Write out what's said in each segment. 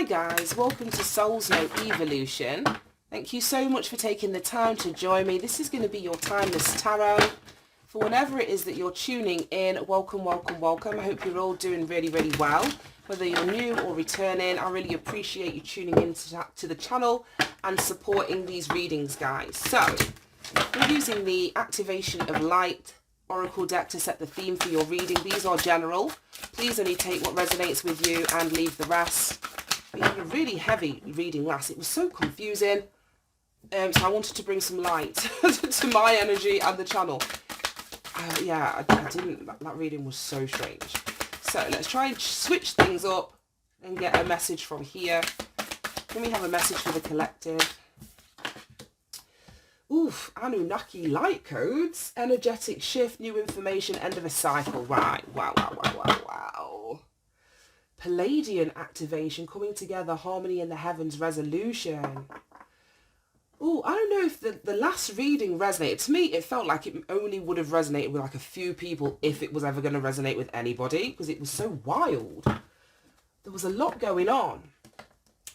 Hi guys, welcome to Soul's Note Evolution. Thank you so much for taking the time to join me. This is going to be your Timeless Tarot. For whenever it is that you're tuning in, welcome, welcome, welcome. I hope you're all doing really, really well. Whether you're new or returning, I really appreciate you tuning in to the channel and supporting these readings, guys. So, we're using the Activation of Light Oracle deck to set the theme for your reading. These are general. Please only take what resonates with you and leave the rest. We had a really heavy reading last. It was so confusing. So I wanted to bring some light to my energy and the channel. Yeah, I didn't. That reading was so strange. So let's try and switch things up and get a message from here. Then we have a message for the collective. Oof, Anunnaki light codes, energetic shift, new information, end of a cycle. Right, wow, wow, wow, wow, wow. Palladian activation, coming together, harmony in the heavens, resolution. Oh, I don't know if the last reading resonated. To me, it felt like it only would have resonated with like a few people if it was ever going to resonate with anybody, because it was so wild. There was a lot going on.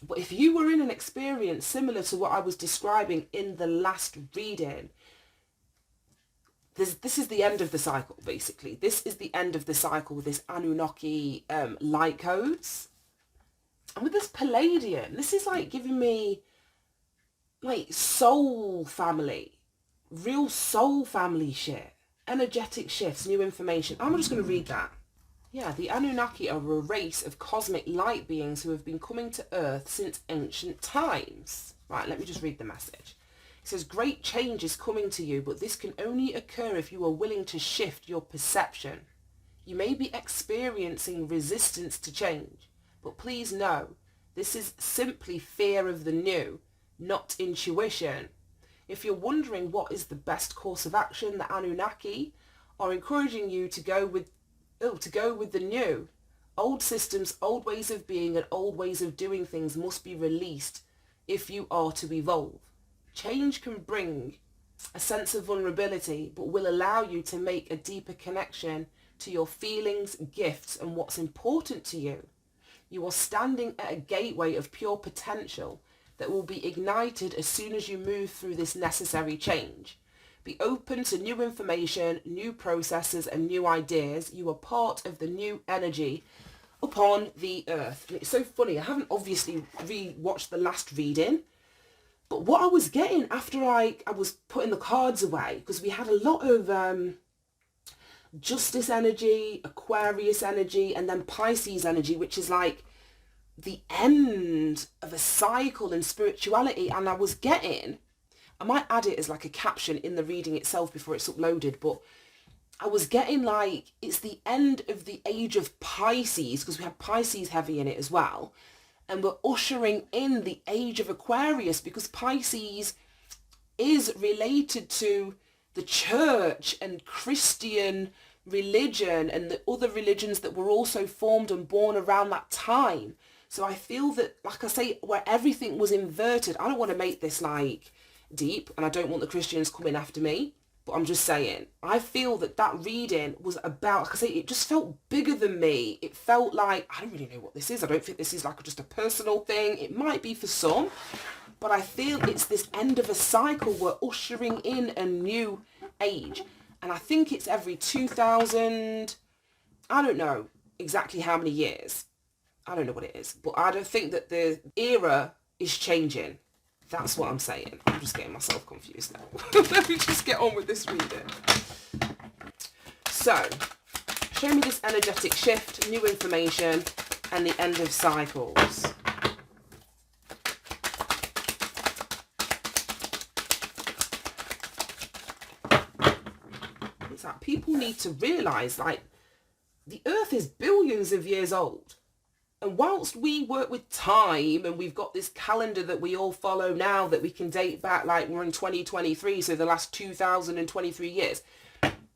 But if you were in an experience similar to what I was describing in the last reading, this is the end of the cycle, basically. This is the end of the cycle with this Anunnaki light codes. And with this Palladian, this is like giving me like soul family, real soul family shit. Energetic shifts, new information. I'm just going to read that. Yeah, the Anunnaki are a race of cosmic light beings who have been coming to Earth since ancient times. Right, let me just read the message. It says, great change is coming to you, but this can only occur if you are willing to shift your perception. You may be experiencing resistance to change, but please know, this is simply fear of the new, not intuition. If you're wondering what is the best course of action, the Anunnaki are encouraging you to go with the new. Old systems, old ways of being and old ways of doing things must be released if you are to evolve. Change can bring a sense of vulnerability, but will allow you to make a deeper connection to your feelings, gifts, and what's important to you. You are standing at a gateway of pure potential that will be ignited as soon as you move through this necessary change. Be open to new information, new processes, and new ideas. You are part of the new energy upon the earth. And it's so funny. I haven't obviously re-watched the last reading, but what I was getting after I was putting the cards away, because we had a lot of justice energy, Aquarius energy, and then Pisces energy, which is like the end of a cycle in spirituality. And I was getting, I might add it as like a caption in the reading itself before it's uploaded, but I was getting like, it's the end of the age of Pisces, because we have Pisces heavy in it as well. And we're ushering in the age of Aquarius, because Pisces is related to the church and Christian religion and the other religions that were also formed and born around that time. So I feel that, like I say, where everything was inverted, I don't want to make this like deep, and I don't want the Christians coming after me, but I'm just saying, I feel that that reading was about, like I say, it just felt bigger than me. It felt like, I don't really know what this is. I don't think this is like just a personal thing. It might be for some, but I feel it's this end of a cycle. We're ushering in a new age, and I think it's every 2000, I don't know exactly how many years. I don't know what it is, but I don't think that the era is changing. That's what I'm saying. I'm just getting myself confused now. Let me just get on with this reading. So, show me this energetic shift, new information, and the end of cycles. It's like people need to realise, like, the Earth is billions of years old. And whilst we work with time and we've got this calendar that we all follow now that we can date back, like we're in 2023, so the last 2023 years,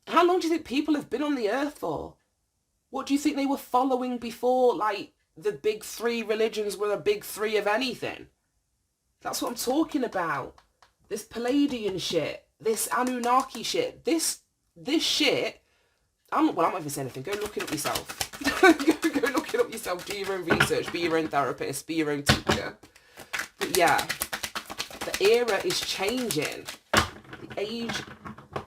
how long do you think people have been on the earth for? What do you think they were following before, like, the big three religions were the big three of anything? That's what I'm talking about. This Palladian shit, this Anunnaki shit, this shit, I'm not even saying anything. Go look it up yourself. go look it up yourself. Do your own research. Be your own therapist. Be your own teacher. But yeah, the era is changing. The age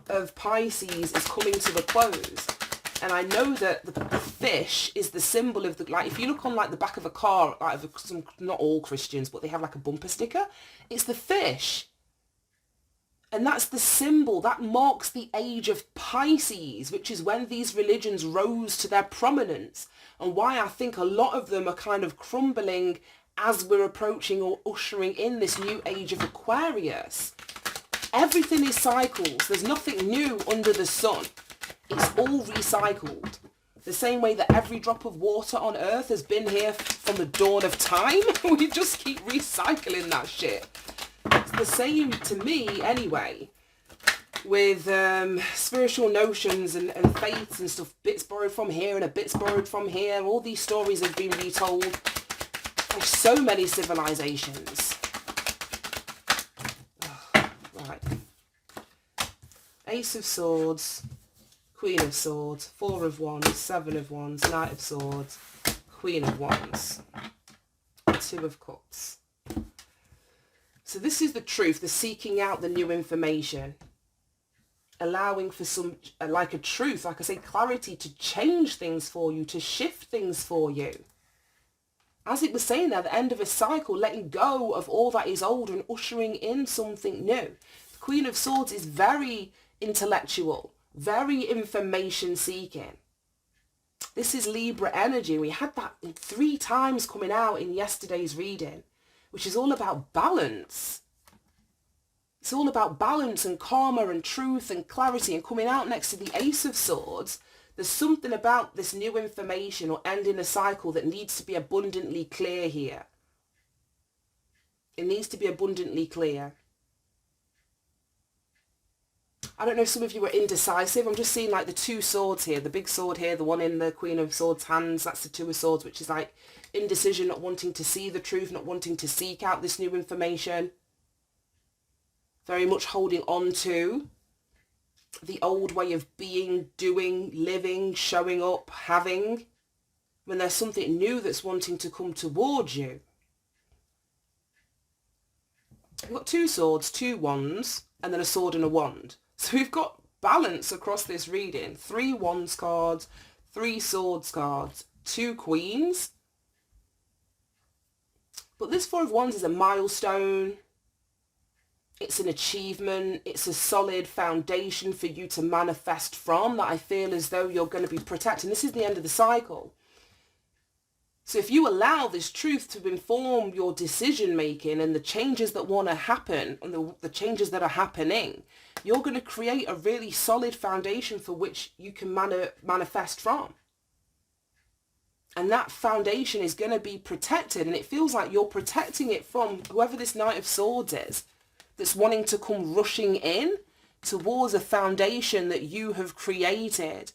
of Pisces is coming to a close. And I know that the fish is the symbol of the, like, if you look on like the back of a car, like some, not all Christians, but they have like a bumper sticker, it's the fish. And that's the symbol that marks the age of Pisces, which is when these religions rose to their prominence, and why I think a lot of them are kind of crumbling as we're approaching or ushering in this new age of Aquarius. Everything is cycles. There's nothing new under the sun. It's all recycled. The same way that every drop of water on Earth has been here from the dawn of time. We just keep recycling that shit. It's the same to me anyway, with spiritual notions and faiths and stuff. Bits borrowed from here and a bits borrowed from here. All these stories have been retold by so many civilizations. Right. Ace of Swords. Queen of Swords, Four of Wands, Seven of Wands, Knight of Swords, Queen of Wands, Two of Cups. So this is the truth, the seeking out the new information, allowing for some, like a truth, like I say, clarity to change things for you, to shift things for you. As it was saying there, the end of a cycle, letting go of all that is old and ushering in something new. The Queen of Swords is very intellectual. Very information seeking. This is Libra energy. We had that 3 times coming out in yesterday's reading, which is all about balance. It's all about balance and karma and truth and clarity, and coming out next to the Ace of Swords. There's something about this new information or ending a cycle that needs to be abundantly clear here. It needs to be abundantly clear. I don't know if some of you were indecisive. I'm just seeing like the 2 swords here. The big sword here, the one in the Queen of Swords hands. That's the 2 of Swords, which is like indecision, not wanting to see the truth, not wanting to seek out this new information. Very much holding on to the old way of being, doing, living, showing up, having, when there's something new that's wanting to come towards you. We've got 2 swords, 2 wands, and then a sword and a wand. So we've got balance across this reading. 3 wands cards, 3 swords cards, 2 queens. But this 4 of wands is a milestone. It's an achievement. It's a solid foundation for you to manifest from, that I feel as though you're going to be protecting. This is the end of the cycle. So if you allow this truth to inform your decision making and the changes that want to happen and the changes that are happening, you're going to create a really solid foundation for which you can manifest from. And that foundation is going to be protected, and it feels like you're protecting it from whoever this Knight of Swords is that's wanting to come rushing in towards a foundation that you have created.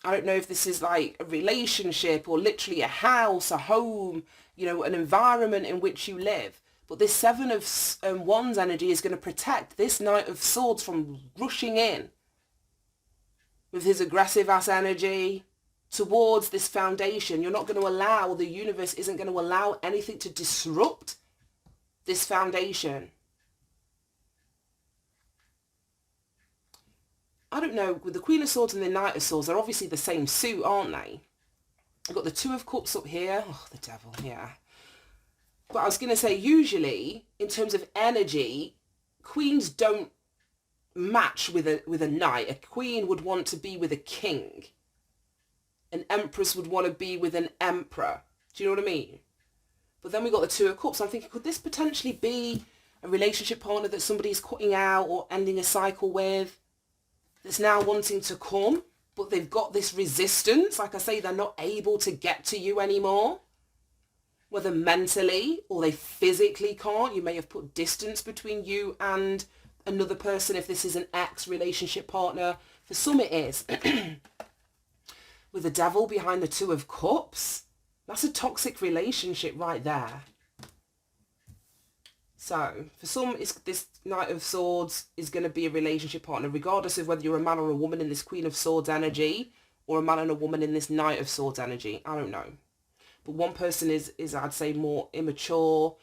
I don't know if this is like a relationship or literally a house, a home, you know, an environment in which you live. But this 7 of Wands energy is going to protect this Knight of Swords from rushing in with his aggressive ass energy towards this foundation. You're not going to allow, the universe isn't going to allow anything to disrupt this foundation. I don't know, with the Queen of Swords and the Knight of Swords, they're obviously the same suit, aren't they? I've got the 2 of Cups up here. Oh, the devil, yeah. But I was going to say, usually, in terms of energy, queens don't match with a knight. A queen would want to be with a king. An empress would want to be with an emperor. Do you know what I mean? But then we got the 2 of Cups. I'm thinking, could this potentially be a relationship partner that somebody's cutting out or ending a cycle with? That's now wanting to come, but they've got this resistance. Like I say, they're not able to get to you anymore, whether mentally or they physically can't. You may have put distance between you and another person if this is an ex-relationship partner. For some it is. With the devil behind the 2 of Cups, that's a toxic relationship right there. So for some, this Knight of Swords is going to be a relationship partner, regardless of whether you're a man or a woman in this Queen of Swords energy, or a man and a woman in this Knight of Swords energy. I don't know. But one person is I'd say, more immature,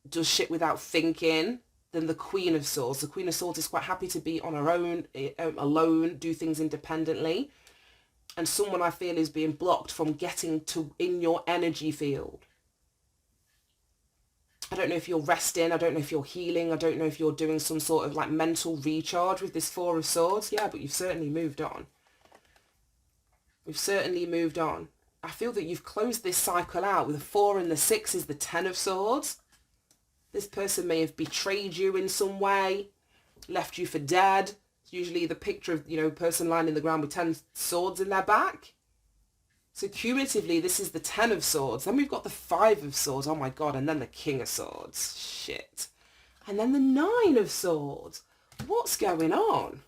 does shit without thinking, than the Queen of Swords. The Queen of Swords is quite happy to be on her own, alone, do things independently. And someone, I feel, is being blocked from getting to in your energy field. I don't know if you're resting, I don't know if you're healing, I don't know if you're doing some sort of like mental recharge with this Four of Swords. Yeah, but you've certainly moved on. We've certainly moved on. I feel that you've closed this cycle out. With the 4 and the 6 is the 10 of Swords. This person may have betrayed you in some way, left you for dead. It's usually the picture of, you know, person lying in the ground with 10 swords in their back. So cumulatively, this is the 10 of Swords. Then we've got the 5 of Swords. Oh my God. And then the King of Swords. Shit. And then the 9 of Swords. What's going on?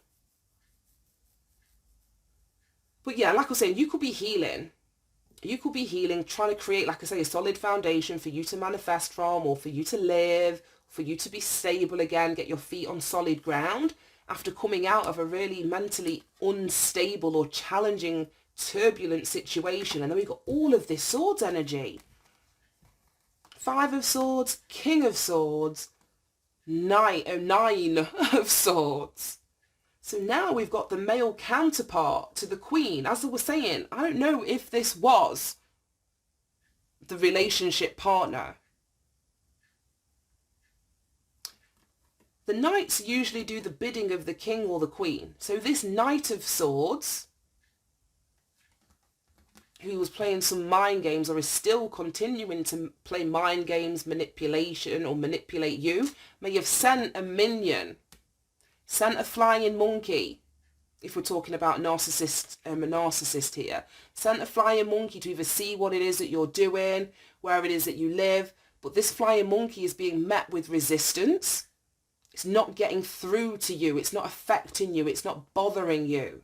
But yeah, like I was saying, you could be healing. You could be healing, trying to create, like I say, a solid foundation for you to manifest from, or for you to live, for you to be stable again, get your feet on solid ground after coming out of a really mentally unstable or challenging, turbulent situation. And then we've got all of this Swords energy. 5 of Swords, King of Swords, 9 of Swords. So now we've got the male counterpart to the Queen. As I was saying, I don't know if this was the relationship partner. The knights usually do the bidding of the king or the queen. So this Knight of Swords, who was playing some mind games, or is still continuing to play mind games, manipulation, or manipulate you, may have sent a minion, sent a flying monkey, if we're talking about a narcissist here, sent a flying monkey to either see what it is that you're doing, where it is that you live. But this flying monkey is being met with resistance. It's not getting through to you. It's not affecting you. It's not bothering you.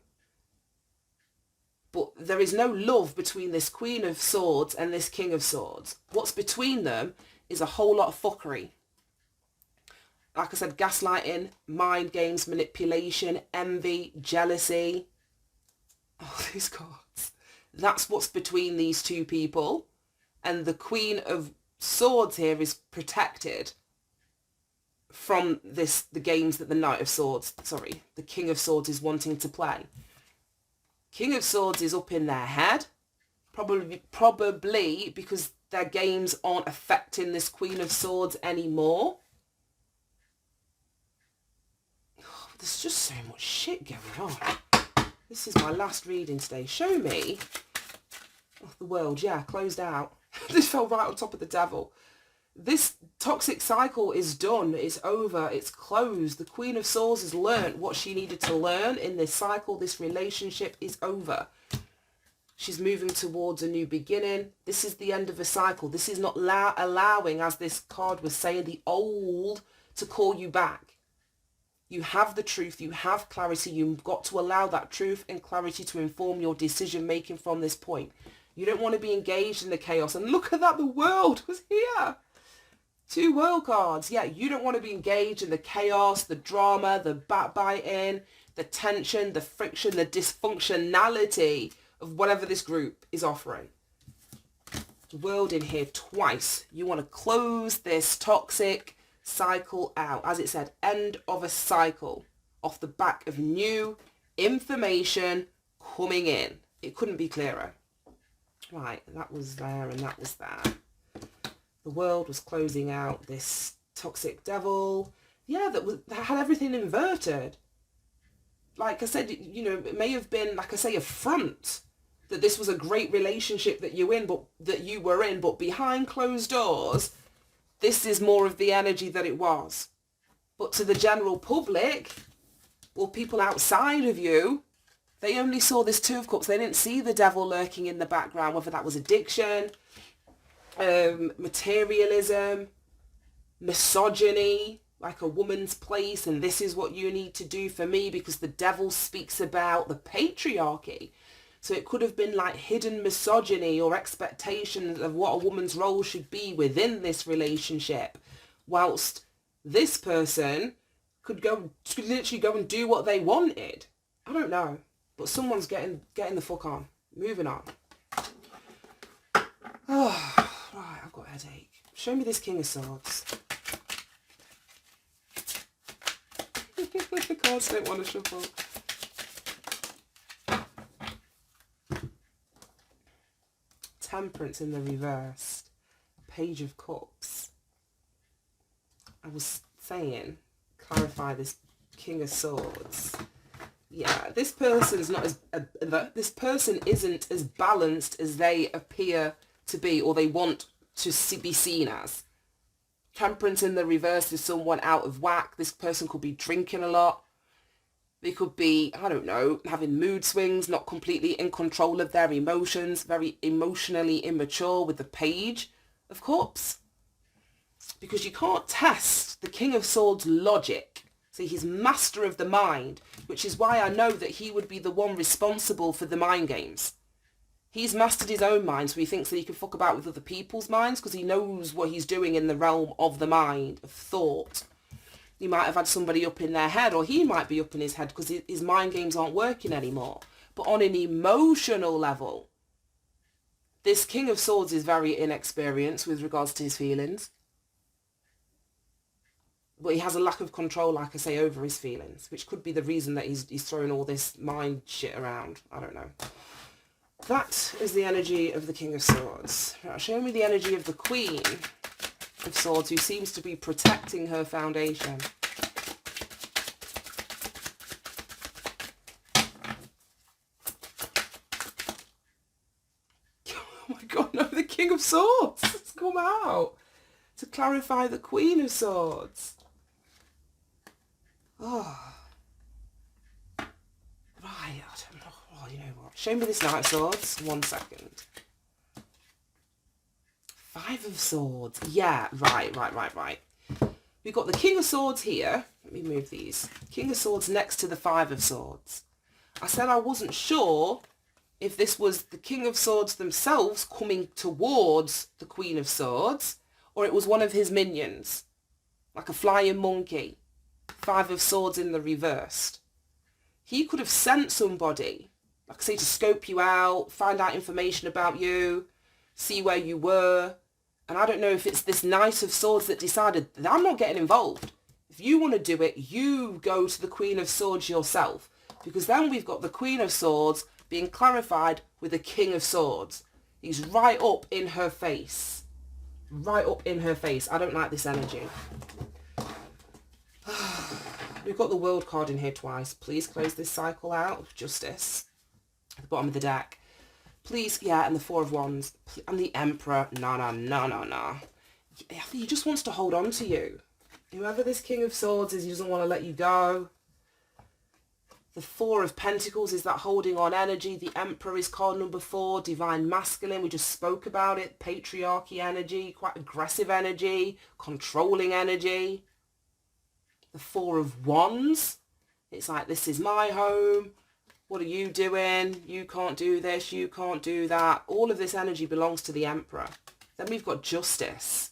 But there is no love between this Queen of Swords and this King of Swords. What's between them is a whole lot of fuckery. Like I said, gaslighting, mind games, manipulation, envy, jealousy. Oh, these cards. That's what's between these two people. And the Queen of Swords here is protected from the games that the the King of Swords is wanting to play. King of Swords is up in their head, probably because their games aren't affecting this Queen of Swords anymore. Oh, there's just so much shit going on. This is my last reading today. Show me. Oh, the world, yeah, closed out. This fell right on top of the devil. This toxic cycle is done. It's over. It's closed. The Queen of Swords has learned what she needed to learn in this cycle. This relationship is over. She's moving towards a new beginning. This is the end of a cycle. This is not allowing, as this card was saying, the old to call you back. You have the truth. You have clarity. You've got to allow that truth and clarity to inform your decision making from this point. You don't want to be engaged in the chaos. And look at that. The world was here. 2 world cards. Yeah, you don't want to be engaged in the chaos, the drama, the backbiting, the tension, the friction, the dysfunctionality of whatever this group is offering. The world in here twice. You want to close this toxic cycle out. As it said, end of a cycle off the back of new information coming in. It couldn't be clearer. Right, that was there and that was there. The world was closing out this toxic devil. Yeah, that had everything inverted. Like I said, you know, it may have been, like I say, a front that this was a great relationship that you were in, but behind closed doors, this is more of the energy that it was. But to the general public, or people outside of you, they only saw this 2 of Cups. They didn't see the devil lurking in the background, whether that was addiction, materialism, misogyny, like a woman's place, and this is what you need to do for me, because the devil speaks about the patriarchy. So it could have been like hidden misogyny or expectations of what a woman's role should be within this relationship, whilst this person could literally go and do what they wanted. I don't know, but someone's getting the fuck on. Moving on. Oh, right, I've got a headache. Show me this King of Swords. The cards don't want to shuffle. Temperance in the reversed. Page of Cups. I was saying, clarify this King of Swords. Yeah, this person's not as this person isn't as balanced as they appear to be, or they want to be seen as. Temperance in the reverse is someone out of whack. This person could be drinking a lot. They could be, I don't know, having mood swings, not completely in control of their emotions, very emotionally immature with the Page of Cups. Because you can't test the King of Swords' logic. See, he's master of the mind, which is why I know that he would be the one responsible for the mind games. He's mastered his own mind, so he thinks that he can fuck about with other people's minds because he knows what he's doing in the realm of the mind, of thought. He might have had somebody up in their head, or he might be up in his head because his mind games aren't working anymore. But on an emotional level, this King of Swords is very inexperienced with regards to his feelings. But he has a lack of control, like I say, over his feelings, which could be the reason that he's throwing all this mind shit around. I don't know. That is the energy of the King of Swords. Right, show me the energy of the Queen of Swords, who seems to be protecting her foundation. Oh my God, no, the King of Swords has come out to clarify the Queen of Swords. Oh. Right, I don't know. Oh, you know what? Show me this Knight of Swords. 1 second. 5 of Swords. Yeah, right. We've got the King of Swords here. Let me move these. King of Swords next to the 5 of Swords. I said I wasn't sure if this was the King of Swords themselves coming towards the Queen of Swords, or it was one of his minions, like a flying monkey. 5 of Swords in the reversed. He could have sent somebody, like I say, to scope you out, find out information about you, see where you were. And I don't know if it's this Knight of Swords that decided that I'm not getting involved. If you want to do it, you go to the Queen of Swords yourself. Because then we've got the Queen of Swords being clarified with the King of Swords. He's right up in her face. Right up in her face. I don't like this energy. We've got the World card in here twice. Please close this cycle out. Justice. At the bottom of the deck. Please, yeah, and the 4 of Wands. And the Emperor. No. He just wants to hold on to you. Whoever this King of Swords is, he doesn't want to let you go. The 4 of Pentacles is that holding on energy. The Emperor is card number 4. Divine Masculine. We just spoke about it. Patriarchy energy. Quite aggressive energy. Controlling energy. The 4 of Wands. It's like, this is my home. What are you doing? You can't do this. You can't do that. All of this energy belongs to the Emperor. Then we've got Justice.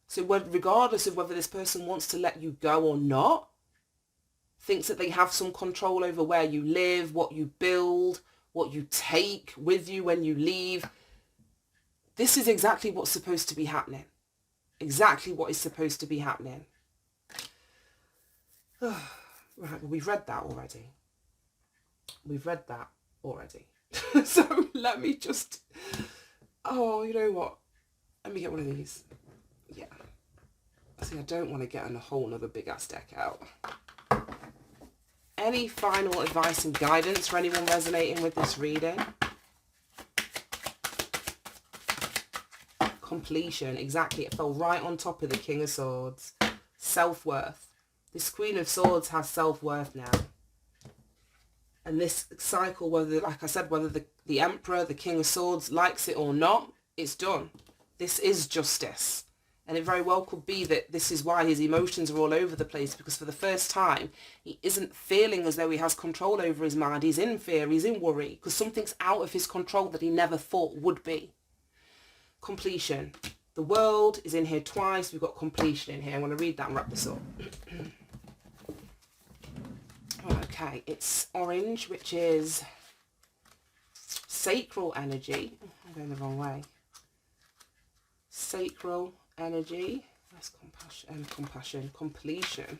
So regardless of whether this person wants to let you go or not, thinks that they have some control over where you live, what you build, what you take with you when you leave. This is exactly what's supposed to be happening. Exactly what is supposed to be happening. Right, well, we've read that already. So let me just... Oh, you know what? Let me get one of these. Yeah. See, I don't want to get a whole nother big-ass deck out. Any final advice and guidance for anyone resonating with this reading? Completion. Exactly. It fell right on top of the King of Swords. Self-worth. This Queen of Swords has self-worth now. And this cycle, whether, like I said, whether the Emperor, the King of Swords likes it or not, it's done. This is justice. And it very well could be that this is why his emotions are all over the place, because for the first time, he isn't feeling as though he has control over his mind. He's in fear, he's in worry, because something's out of his control that he never thought would be. Completion. The world is in here twice. We've got completion in here. I'm going to read that and wrap this up. Okay, it's orange, which is sacral energy. I'm going the wrong way. Sacral energy. That's compassion, completion.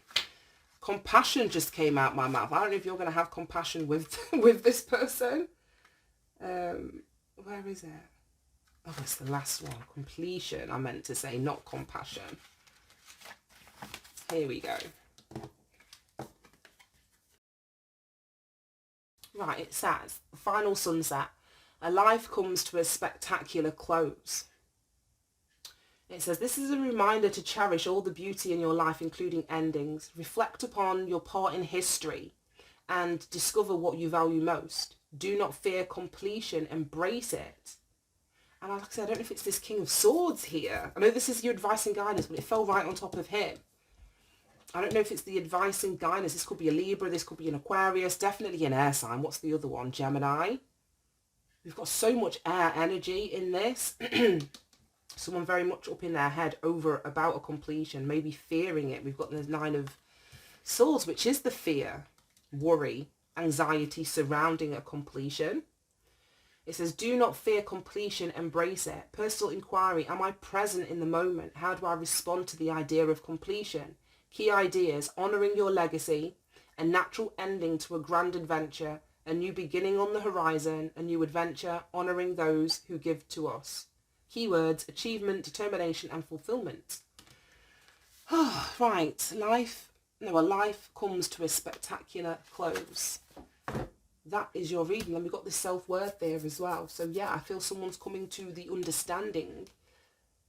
Compassion just came out my mouth. I don't know if you're going to have compassion with with this person. Where is it? Oh, it's the last one. Completion, I meant to say, not compassion. Here we go. Right, it says, the final sunset. A life comes to a spectacular close. It says, this is a reminder to cherish all the beauty in your life, including endings. Reflect upon your part in history and discover what you value most. Do not fear completion. Embrace it. And like I said, I don't know if it's this King of Swords here. I know this is your advice and guidance, but it fell right on top of him. I don't know if it's the advice and guidance. This could be a Libra. This could be an Aquarius. Definitely an air sign. What's the other one? Gemini. We've got so much air energy in this. Someone very much up in their head over about a completion, maybe fearing it. We've got the Nine of Swords, which is the fear, worry, anxiety surrounding a completion. It says, do not fear completion, embrace it. Personal inquiry, am I present in the moment? How do I respond to the idea of completion? Key ideas, honouring your legacy, a natural ending to a grand adventure, a new beginning on the horizon, a new adventure, honouring those who give to us. Keywords, achievement, determination and fulfilment. Right, a life comes to a spectacular close. That is your reading. Then we've got the self-worth there as well. So yeah, I feel someone's coming to the understanding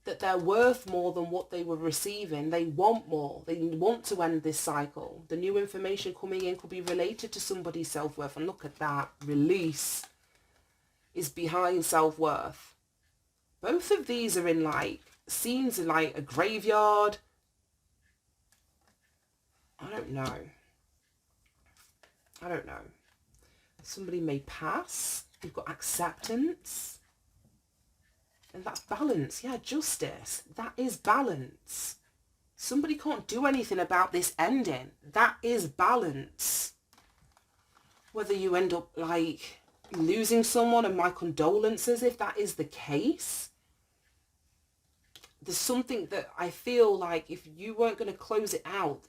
that they're worth more than what they were receiving. They want more. They want to end this cycle. The new information coming in could be related to somebody's self-worth. And look at that. Release is behind self-worth. Both of these are in like scenes in like a graveyard. I don't know. Somebody may pass. You've got acceptance. And that's balance. Yeah, justice. That is balance. Somebody can't do anything about this ending. That is balance. Whether you end up like losing someone, and my condolences if that is the case. There's something that I feel like if you weren't going to close it out,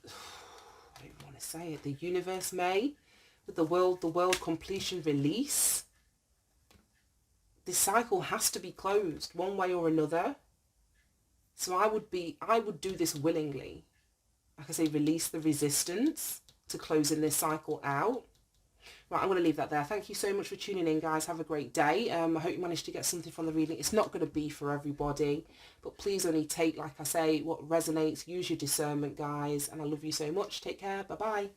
I don't even want to say it, the universe may, with the world completion release. This cycle has to be closed one way or another. So I would do this willingly. Like I say, release the resistance to closing this cycle out. Right, I'm going to leave that there. Thank you so much for tuning in, guys. Have a great day. I hope you managed to get something from the reading. It's not going to be for everybody, but please only take, like I say, what resonates. Use your discernment, guys. And I love you so much. Take care. Bye-bye.